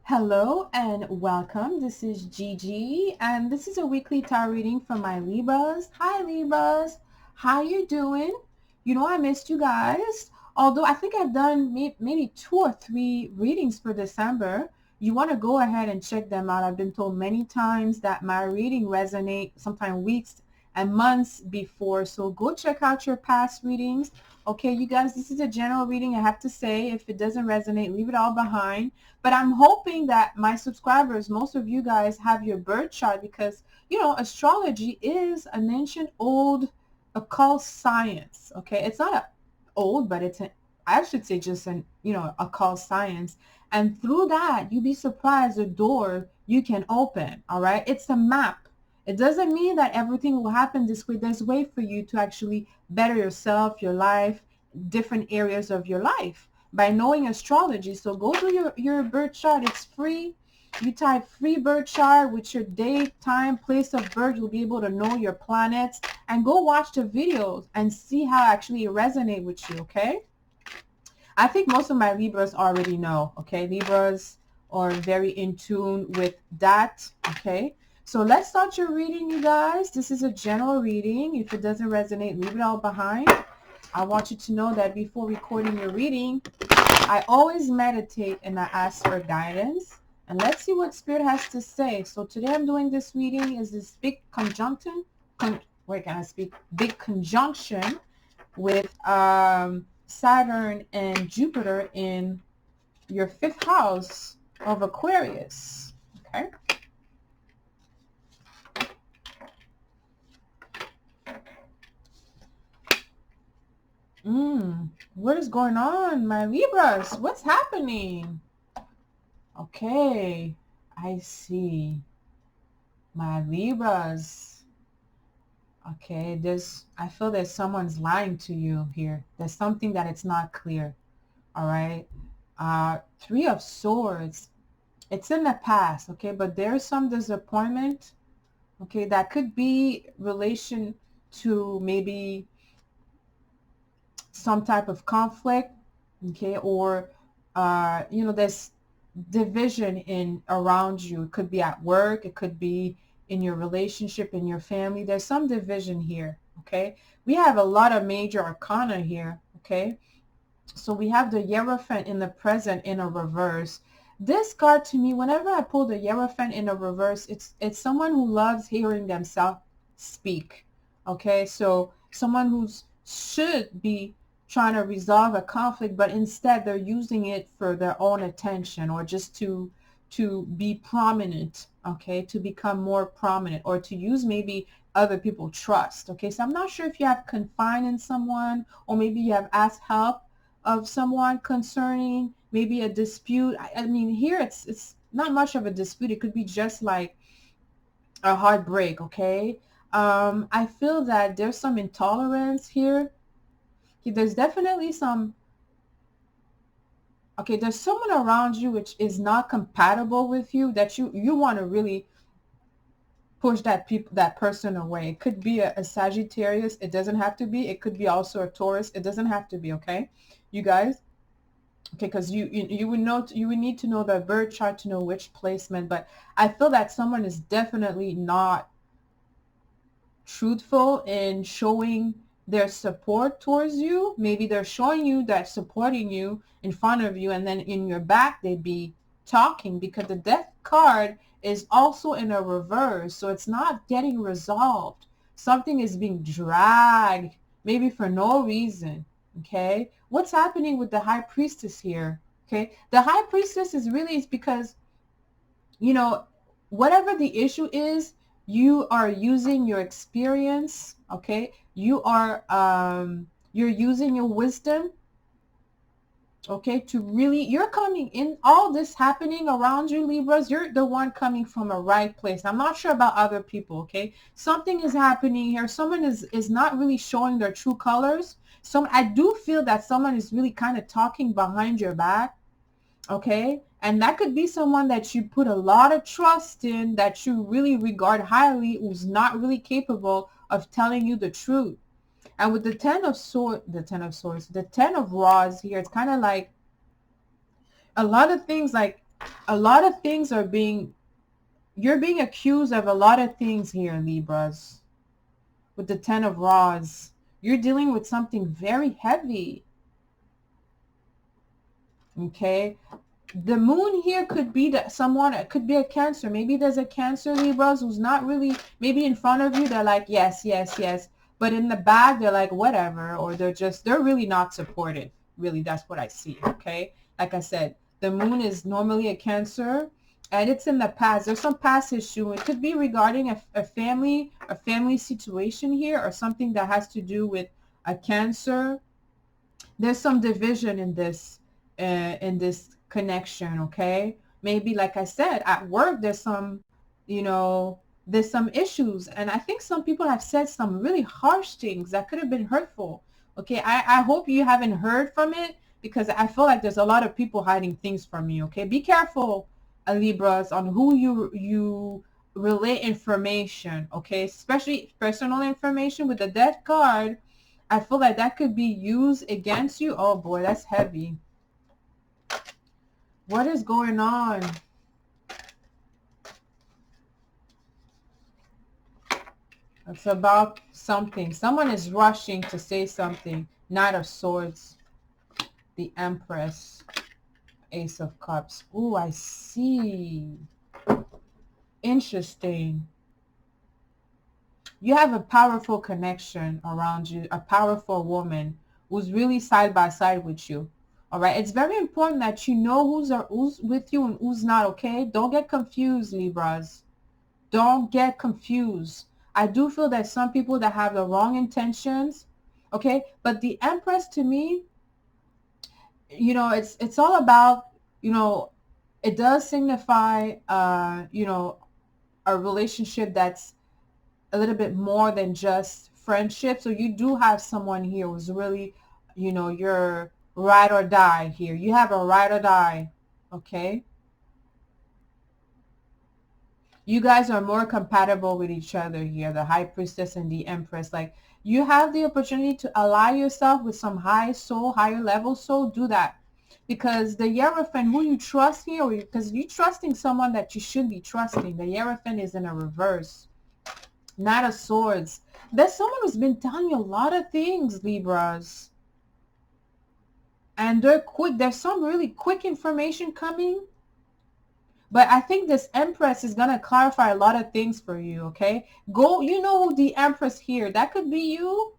Hello and welcome. This is Gigi and this is a weekly tarot reading for my Libras. Hi Libras. How you doing? You know I missed you guys. Although I think I've done maybe 2 or 3 readings for December. You want to go ahead and check them out. I've been told many times that my reading resonate sometimes weeks and months before. So go check out your past readings. Okay, you guys, this is a general reading. I have to say, if it doesn't resonate, leave it all behind. But I'm hoping that my subscribers, most of you guys, have your birth chart because, astrology is an ancient old occult science. Okay, it's not old, but I should say just an, occult science. And through that, you'd be surprised the door you can open. All right, it's a map. It doesn't mean that everything will happen this way. There's a way for you to actually better yourself, your life, different areas of your life by knowing astrology. So go do your birth chart. It's free. You type free birth chart with your date, time, place of birth. You'll be able to know your planets and go watch the videos and see how actually it resonate with you, okay? I think most of my Libras already know, okay? Libras are very in tune with that, okay? So let's start your reading, you guys. This is a general reading. If it doesn't resonate, leave it all behind. I want you to know that before recording your reading, I always meditate and I ask for guidance. And let's see what Spirit has to say. So today I'm doing this reading is this big conjunction. Big conjunction with Saturn and Jupiter in your 5th house of Aquarius. Okay. What is going on, my Libras? What's happening? Okay, I see. My Libras. Okay, I feel there's someone's lying to you here. There's something that it's not clear. All right. 3 of Swords. It's in the past, okay, but there's some disappointment. Okay, that could be relation to maybe some type of conflict, okay, or there's division in around you. It could be at work, it could be in your relationship, in your family. There's some division here, okay? We have a lot of major arcana here, okay? So we have the Hierophant in the present in a reverse. This card to me, whenever I pull the Hierophant in a reverse, it's someone who loves hearing themselves speak, okay? So someone who should be trying to resolve a conflict, but instead they're using it for their own attention or just to be prominent, okay, to become more prominent or to use maybe other people trust, okay? So I'm not sure if you have confided in someone or maybe you have asked help of someone concerning maybe a dispute. I mean, here it's not much of a dispute. It could be just like a heartbreak, okay? I feel that there's some intolerance here. There's definitely some, okay, there's someone around you which is not compatible with you that you want to really push that person away. It could be a Sagittarius. It doesn't have to be. It could be also a Taurus. It doesn't have to be, okay? You guys? Okay, because you would need to know the birth chart to know which placement, but I feel that someone is definitely not truthful in showing their support towards you. Maybe they're showing you that supporting you in front of you, and then in your back they'd be talking, because the Death card is also in a reverse, so it's not getting resolved. Something is being dragged, maybe for no reason. Okay, what's happening with the High Priestess here? Okay, the High Priestess is because whatever the issue is, you are using your experience, okay? You're using your wisdom, okay, to really, you're coming in, all this happening around you, Libras, you're the one coming from a right place. I'm not sure about other people, okay? Something is happening here. Someone is not really showing their true colors. I do feel that someone is really kind of talking behind your back, okay? And that could be someone that you put a lot of trust in, that you really regard highly, who's not really capable of telling you the truth. And with the Ten of Rods here, it's kind of like a lot of things, like A lot of things are being, you're being accused of a lot of things here, Libras. With the Ten of Rods, you're dealing with something very heavy. Okay, the moon here could be that someone, it could be a Cancer. Maybe there's a Cancer, Libras, who's not really, maybe in front of you they're like yes, yes, yes, but in the back they're like whatever, or they're really not supportive. Really, that's what I see. Okay, like I said, the moon is normally a Cancer, and it's in the past. There's some past issue. It could be regarding a family situation here, or something that has to do with a Cancer. There's some division in this connection. Okay, maybe like I said, at work there's some, you know, there's some issues, and I think some people have said some really harsh things that could have been hurtful. Okay, I hope you haven't heard from it, because I feel like there's a lot of people hiding things from you. Okay, be careful, Libras, on who you relay information. Okay, especially personal information. With the Death card, I feel like that could be used against you. Oh boy, that's heavy. What is going on? It's about something. Someone is rushing to say something. Knight of Swords, the Empress, Ace of Cups. Ooh, I see. Interesting. You have a powerful connection around you, a powerful woman who's really side by side with you. All right. It's very important that you know who's with you and who's not. Okay. Don't get confused, Libras. Don't get confused. I do feel that some people that have the wrong intentions. Okay. But the Empress, to me, you know, it's all about, you know, it does signify, you know, a relationship that's a little bit more than just friendship. So you do have someone here who's really, you know, you're ride or die here. You have a ride or die. Okay. You guys are more compatible with each other here, the High Priestess and the Empress. Like, you have the opportunity to ally yourself with some high soul, higher level soul. Do that. Because the Hierophant, who you trust here, because you're trusting someone that you should be trusting, the Hierophant is in a reverse. Knight of Swords. There's someone who's been telling you a lot of things, Libras. And they're quick. There's some really quick information coming. But I think this Empress is going to clarify a lot of things for you, okay? Go, you know who the Empress here. That could be you.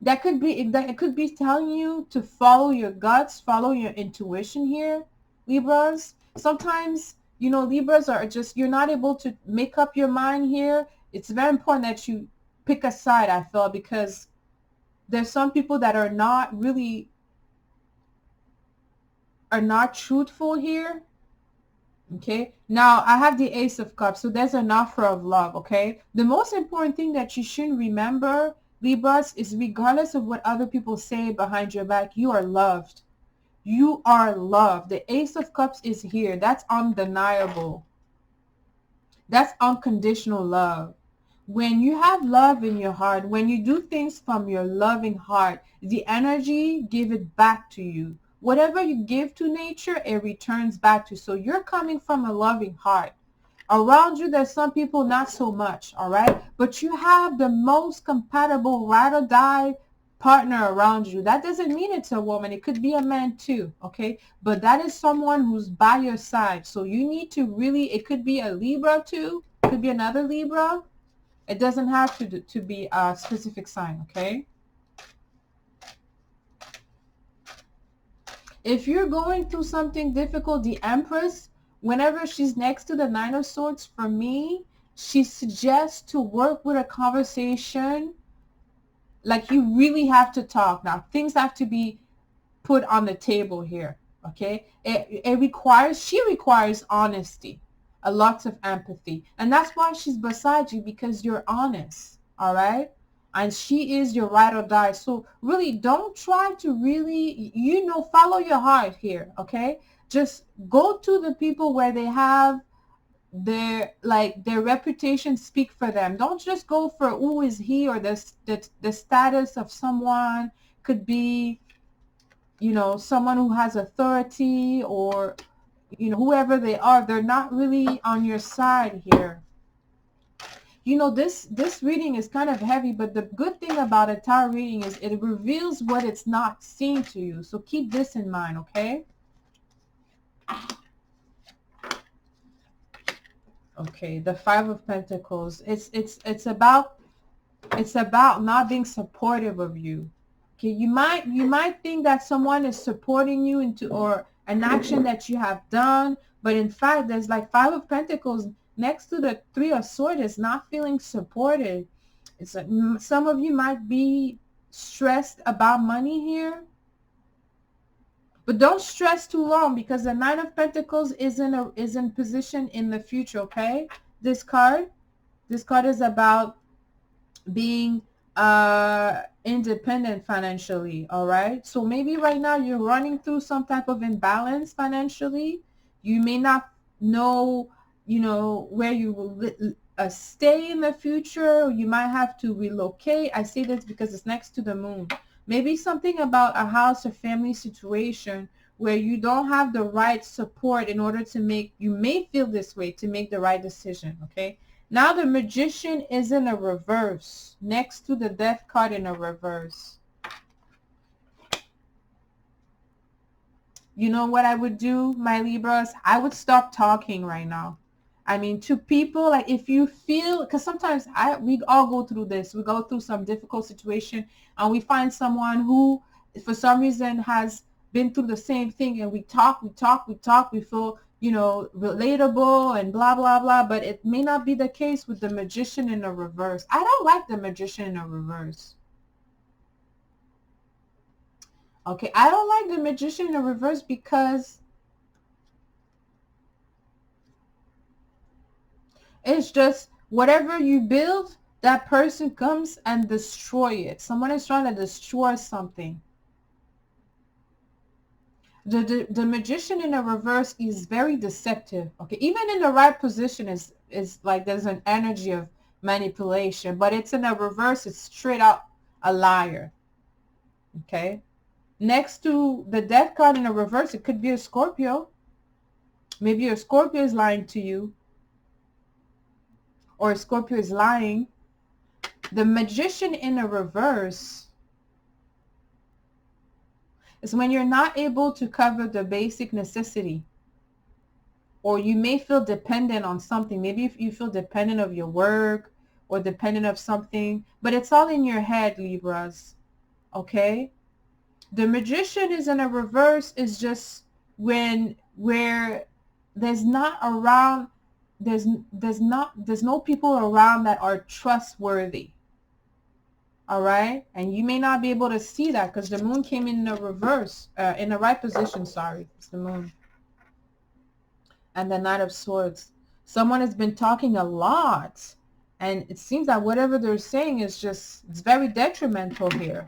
That could be, it could be telling you to follow your guts, follow your intuition here, Libras. Sometimes, you know, Libras are just, you're not able to make up your mind here. It's very important that you pick a side, I feel, because there's some people that are not really, are not truthful here. Okay, now I have the Ace of Cups, so there's an offer of love. Okay, the most important thing that you should remember, Libras, is regardless of what other people say behind your back, you are loved. You are loved. The Ace of Cups is here. That's undeniable. That's unconditional love. When you have love in your heart, when you do things from your loving heart, the energy give it back to you. Whatever you give to nature, it returns back to you. So you're coming from a loving heart. Around you, there's some people not so much, all right? But you have the most compatible ride or die partner around you. That doesn't mean it's a woman. It could be a man too, okay? But that is someone who's by your side. So you need to really, it could be a Libra too. It could be another Libra. It doesn't have to be a specific sign, okay? If you're going through something difficult, the Empress, whenever she's next to the Nine of Swords, for me, she suggests to work with a conversation. Like, you really have to talk. Now, things have to be put on the table here, okay? She requires honesty, a lot of empathy. And that's why she's beside you, because you're honest, all right? And she is your ride or die. So really, don't try to really, you know, follow your heart here, okay? Just go to the people where they have their reputation speak for them. Don't just go for who is he, or the status of someone. Could be, you know, someone who has authority, or you know, whoever they are, they're not really on your side here. You know, this reading is kind of heavy, but the good thing about a tarot reading is it reveals what it's not seen to you. So keep this in mind, okay? Okay, the Five of Pentacles. It's about not being supportive of you. Okay, you might think that someone is supporting you into or an action that you have done, but in fact, there's like Five of Pentacles next to the Three of Swords is not feeling supported. It's like some of you might be stressed about money here, but don't stress too long because the Nine of Pentacles is in position in the future. Okay, this card is about being independent financially. All right, so maybe right now you're running through some type of imbalance financially. You may not know, you know, where you will stay in the future. You might have to relocate. I say this because it's next to the moon. Maybe something about a house or family situation where you don't have the right support in order to make, you may feel this way, to make the right decision. Okay, now the Magician is in a reverse, next to the Death card in a reverse. You know what I would do, my Libras? I would stop talking right now. I mean, to people, like if you feel, because sometimes we all go through this. We go through some difficult situation and we find someone who, for some reason, has been through the same thing, and we talk, we feel, you know, relatable and blah, blah, blah. But it may not be the case with the Magician in the reverse. I don't like the Magician in the reverse. Okay, I don't like the Magician in the reverse because it's just whatever you build, that person comes and destroy it. Someone is trying to destroy something. The Magician in the reverse is very deceptive. Okay, even in the right position is like there's an energy of manipulation, but it's in the reverse. It's straight up a liar. Okay, next to the Death card in the reverse, it could be a Scorpio. Maybe a Scorpio is lying to you, or a Scorpio is lying. The Magician in the reverse is when you're not able to cover the basic necessity, or you may feel dependent on something. Maybe if you feel dependent of your work or dependent of something, but it's all in your head, Libras. Okay, the Magician is in a reverse is just where there's no people around that are trustworthy. All right, and you may not be able to see that because the moon came in the reverse, in the right position. Sorry, it's the moon. And the Knight of Swords. Someone has been talking a lot, and it seems that whatever they're saying is just, it's very detrimental here.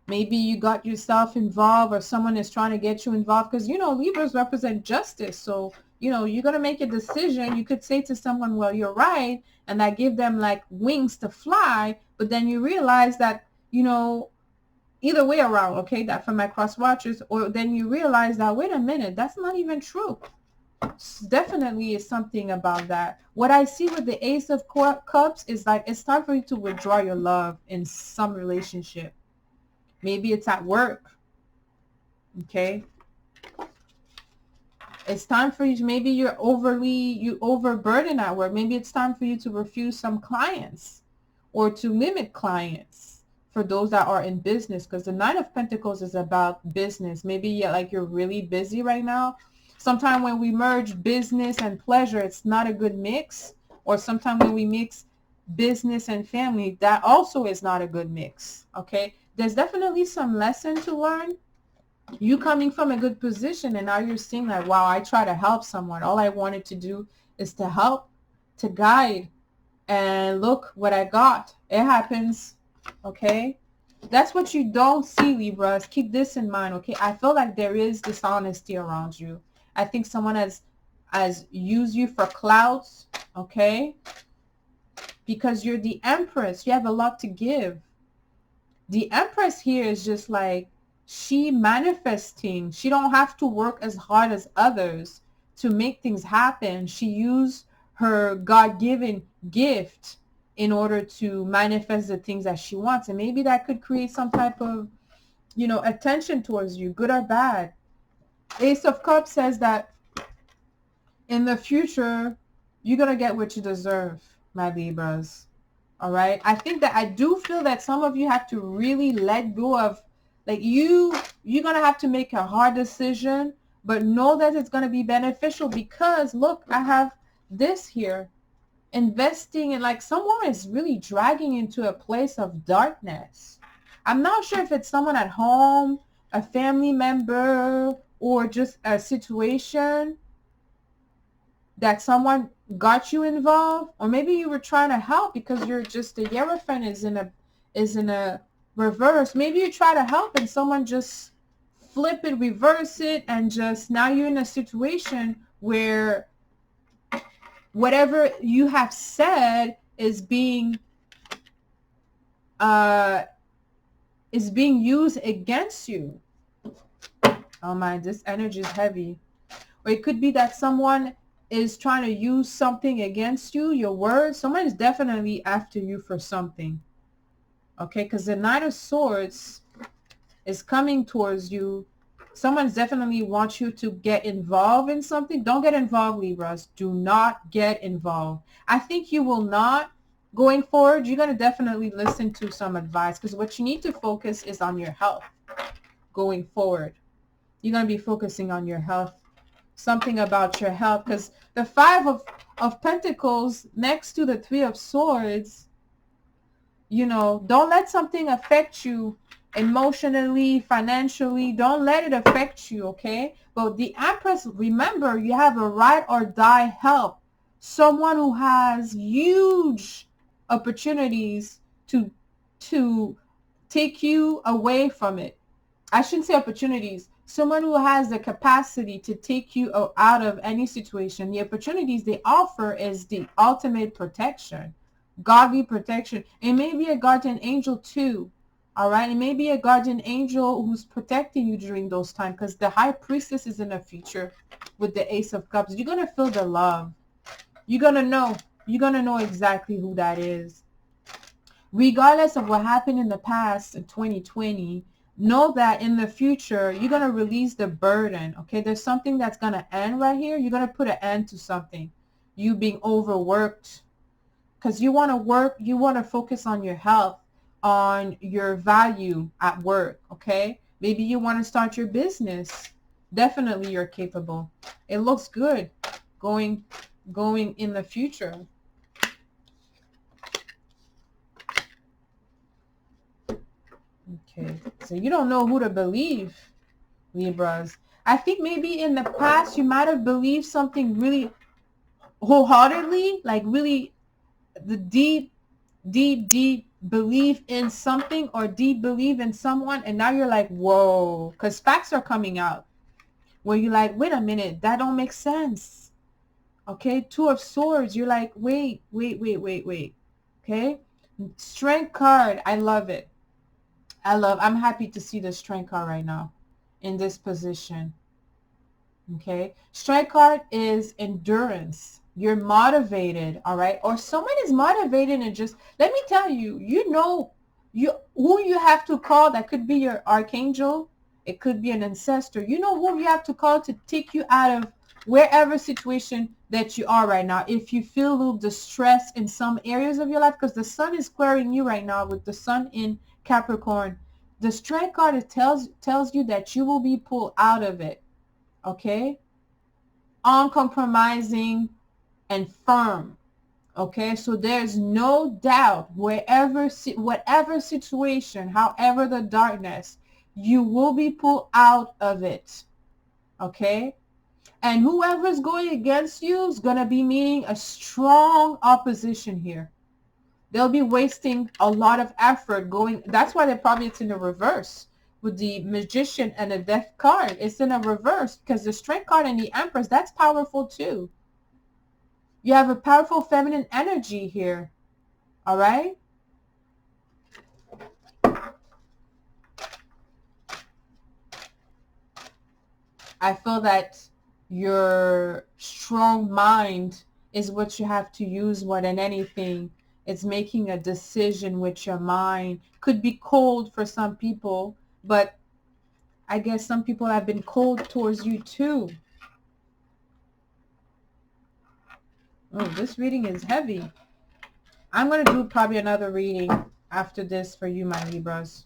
Maybe you got yourself involved, or someone is trying to get you involved, because, you know, Libras represent justice. So, you know, you're going to make a decision. You could say to someone, well, you're right, and that give them like wings to fly. But then you realize that, you know, either way around, okay, that for my cross watchers, or then you realize that, wait a minute, that's not even true. Definitely is something about that. What I see with the Ace of Cups is like it's time for you to withdraw your love in some relationship. Maybe it's at work. Okay, it's time for you to, maybe you overburden at work. Maybe it's time for you to refuse some clients or to limit clients for those that are in business, because the Nine of Pentacles is about business. Maybe like you're really busy right now. Sometimes when we merge business and pleasure, it's not a good mix. Or sometimes when we mix business and family, that also is not a good mix. Okay, there's definitely some lesson to learn. You coming from a good position, and now you're seeing like, wow, I try to help someone. All I wanted to do is to help, to guide, and look what I got. It happens. Okay, that's what you don't see, Libras. Keep this in mind. Okay, I feel like there is dishonesty around you. I think someone has used you for clouts. Okay, because you're the Empress. You have a lot to give. The Empress here is just like, she manifesting. She don't have to work as hard as others to make things happen. She used her God-given gift in order to manifest the things that she wants. And maybe that could create some type of, attention towards you, good or bad. Ace of Cups says that in the future, you're going to get what you deserve, my Libras. All right. I think that I do feel that some of you have to really let go of, like, you're going to have to make a hard decision, but know that it's going to be beneficial because look, I have this here. Investing in, like, someone is really dragging into a place of darkness. I'm not sure if it's someone at home, a family member, or just a situation that someone got you involved, or maybe you were trying to help because you're just the Hierophant is in a reverse. Maybe you try to help and someone just flip it, reverse it, and just now you're in a situation where whatever you have said is being used against you. Oh my, this energy is heavy. Or it could be that someone is trying to use something against you, your words. Someone is definitely after you for something. Okay, because the Knight of Swords is coming towards you. Someone's definitely wants you to get involved in something. Don't get involved, Libras. Do not get involved. I think you will not. Going forward, you're going to definitely listen to some advice because what you need to focus is on your health. Going forward, you're going to be focusing on your health. Something about your health, because the Five of Pentacles next to the Three of Swords, don't let something affect you emotionally, financially. Don't let it affect you, okay? But the Empress, remember, you have a ride or die help. Someone who has huge opportunities to take you away from it. I shouldn't say opportunities. Someone who has the capacity to take you out of any situation. The opportunities they offer is the ultimate protection, godly protection. It may be a guardian angel too. All right. It may be a guardian angel who's protecting you during those times, because the High Priestess is in the future with the Ace of Cups. You're going to feel the love. You're going to know. You're going to know exactly who that is. Regardless of what happened in the past in 2020, know that in the future, you're going to release the burden, okay? There's something that's going to end right here. You're going to put an end to something. You being overworked, because you want to work, you want to focus on your health, on your value at work, okay? Maybe you want to start your business. Definitely you're capable. It looks good going in the future. Okay, so you don't know who to believe, Libras. I think maybe in the past you might have believed something really wholeheartedly, like really the deep belief in something, or deep believe in someone, and now you're like, whoa, because facts are coming out where you're like, wait a minute, that don't make sense. Okay, Two of Swords, you're like, wait. Okay, Strength card, I love it. I'm happy to see the Strength card right now in this position. Okay, Strength card is endurance. You're motivated, all right? Or someone is motivated, and just, let me tell you, who you have to call. That could be your archangel. It could be an ancestor. You know who you have to call to take you out of wherever situation that you are right now. If you feel a little distressed in some areas of your life, because the sun is squaring you right now with the sun in Capricorn. The Strength card tells you that you will be pulled out of it. Okay? Uncompromising and firm. Okay? So there's no doubt, whatever situation, however the darkness, you will be pulled out of it. Okay? And whoever's going against you is going to be meeting a strong opposition here. They'll be wasting a lot of effort going. That's why it's in the reverse with the Magician and the Death card. It's in a reverse because the Strength card and the Empress, that's powerful too. You have a powerful feminine energy here. All right? I feel that your strong mind is what you have to use more than anything. It's making a decision with your mind. Could be cold for some people, but I guess some people have been cold towards you too. Oh, this reading is heavy. I'm going to do probably another reading after this for you, my Libras.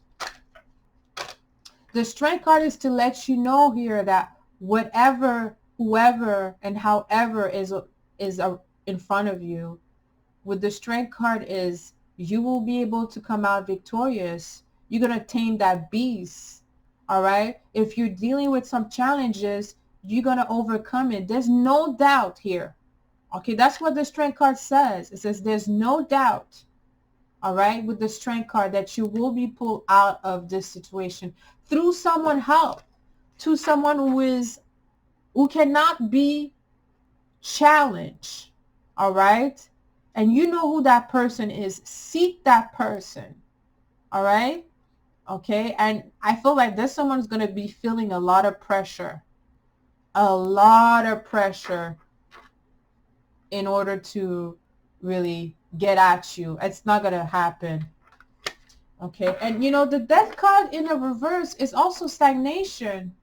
The Strength card is to let you know here that whatever, whoever, and however is in front of you, with the Strength card is you will be able to come out victorious. You're going to tame that beast. All right? If you're dealing with some challenges, you're going to overcome it. There's no doubt here. Okay, that's what the Strength card says. It says there's no doubt, all right, with the Strength card that you will be pulled out of this situation through someone help, to someone who cannot be challenged, all right? And you know who that person is. Seek that person, all right? Okay, and I feel like this someone's going to be feeling a lot of pressure in order to really get at you. It's not going to happen. Okay. And you know, the Death card in the reverse is also stagnation.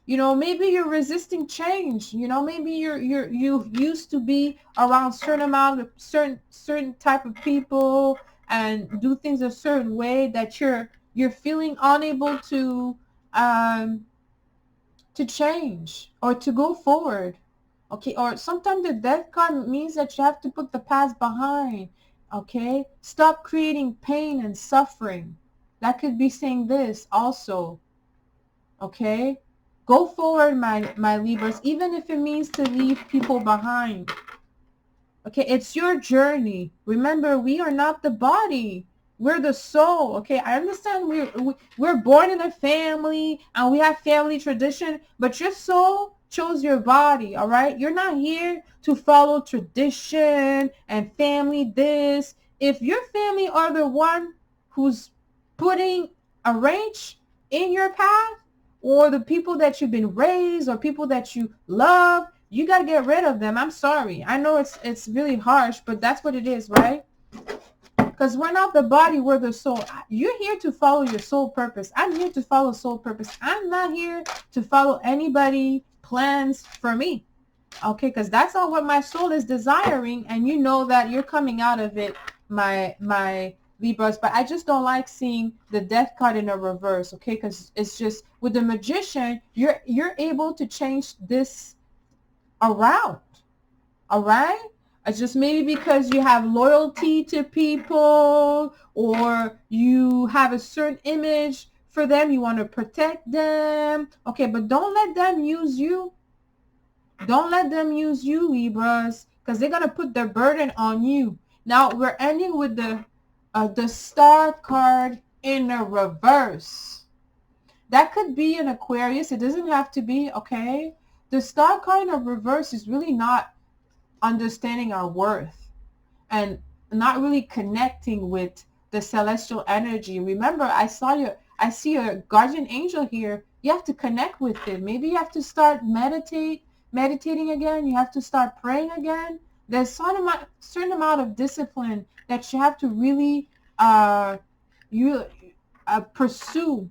You know, maybe you're resisting change. You know, maybe you used to be around certain type of people and do things a certain way that you're feeling unable to change or to go forward. Okay, or sometimes the Death card means that you have to put the past behind. Okay, stop creating pain and suffering. That could be saying this also. Okay, go forward, my Libras, even if it means to leave people behind. Okay, it's your journey. Remember, we are not the body. We're the soul. Okay, I understand we're born in a family and we have family tradition, but your soul chose your body, all right? You're not here to follow tradition and family this. If your family are the one who's putting a wrench in your path, or the people that you've been raised or people that you love, you got to get rid of them. I'm sorry. I know it's really harsh, but that's what it is, right? Because we're not the body, we're the soul. You're here to follow your soul purpose. I'm here to follow soul purpose. I'm not here to follow anybody plans for me. Okay, because that's not what my soul is desiring. And you know that you're coming out of it, my Libras. But I just don't like seeing the Death card in a reverse. Okay, because it's just with the Magician, you're able to change this around. All right. It's just maybe because you have loyalty to people or you have a certain image for them. You want to protect them. Okay, but don't let them use you. Don't let them use you, Libras, because they're going to put their burden on you. Now, we're ending with the Star card in a reverse. That could be an Aquarius. It doesn't have to be, okay? The Star card in a reverse is really not understanding our worth and not really connecting with the celestial energy. Remember, I see a guardian angel here. You have to connect with it. Maybe you have to start meditating again. You have to start praying again. There's certain amount of discipline that you have to really pursue.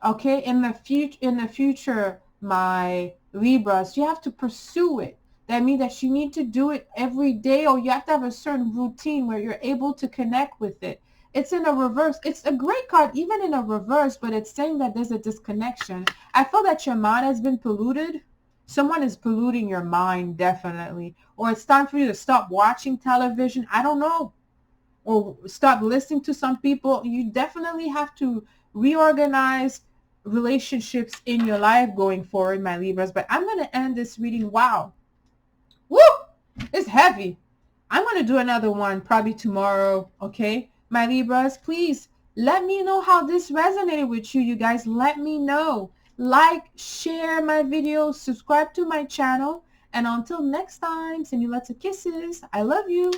Okay, in the future, my Libras, you have to pursue it. That means that you need to do it every day, or you have to have a certain routine where you're able to connect with it. It's in a reverse. It's a great card, even in a reverse, but it's saying that there's a disconnection. I feel that your mind has been polluted. Someone is polluting your mind, definitely. Or it's time for you to stop watching television. I don't know. Or stop listening to some people. You definitely have to reorganize relationships in your life going forward, my Libras. But I'm going to end this reading. Wow. Woo! It's heavy. I'm going to do another one probably tomorrow, okay? My Libras, please let me know how this resonated with you. You guys, let me know. Like, share my videos, subscribe to my channel. And until next time, send you lots of kisses. I love you.